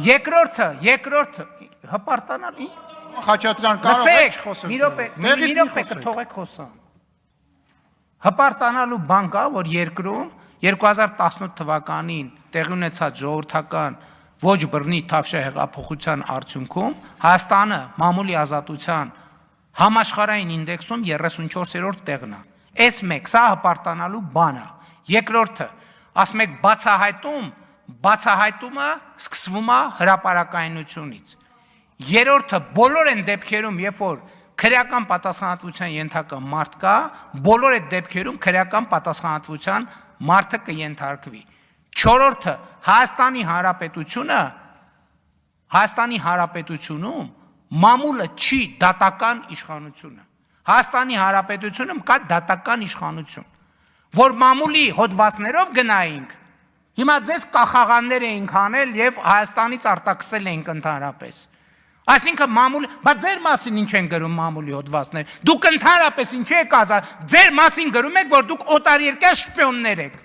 երկրորդը հպարտանալ ինչ Խաչատրյան կարող եք խոսել։ մի րոպե կթողեք խոսամ։ Հպարտանալու բան կա, որ երկրում 2018 թվականին տեղի ունեցած ժողովրդական ոչ բռնի թավշյա հեղափոխության արդյունքում Հայաստանը մամուլի ազատության համաշխարհային ինդեքսում 34-րդ տեղն է։ Այս մեկ, սա հպարտանալու բան է։ Երկրորդը, ասում եք բացահայտումը սկսվում է հրապարակայնությունից։ Երրորդը, բոլոր այն դեպքերում, երբ որ քրեական պատասխանատվության ենթակա մարդ կա, բոլոր այդ դեպքերում քրեական պատասխանատվության մարդը կենթարկվի։ Չորրորդը, Հայաստանի Հանրապետությունում մամուլը չի դատական իշխանությունը։ Հայաստանի Հանրապետությունում կա դատական իշխանություն, որ մամուլի հոդվածներով գնայինք, հիմա ձեզ կախաղաններ էինք անել եւ Հայաստանից արտաքսել էինք ընդհանրապես։ Այսինքն մամուլի, բայց ձեր մասին ինչ են գրում մամուլի հոդվածներ։ Դուք ընդհանրապես ինչ եք ասած, ձեր մասին գրում եք, որ դուք օտարերկրյա շպիոններ եք։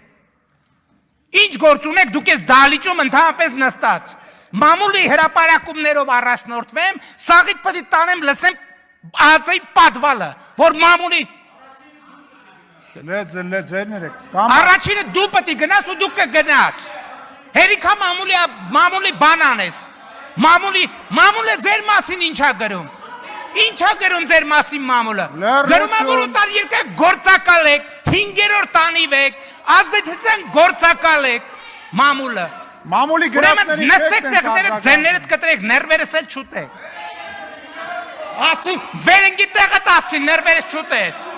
Ինչ գործ ունեք, դուք ես դահլիճում ընդհանրապես նստած։ Մամուլի հրապարակումներով առաջնորդվեմ, սաղիթ պետք է տանեմ, լսեմ ԱԱԾ-ի պատվալը, որ մամուլի Առաջինը դու պետք է գնաս ու դու կգնաս։ Հերիքա մամուլի բան անես։ Մամուլը ձեր մասին ինչա գրում։ Ինչա գրում ձեր մասին մամուլը։ Գրում է, որ օտարերկրյա գործակալ եք, 5-րդ անիվ եք, ազդեցության գործակալ եք մամուլը։ Մամուլի գրակների նստեք տեղները ձեններդ կտրեք, ներվերս էլ չուտեք։ Ասի վերնգի տեղը տասի, ներվերս չուտես։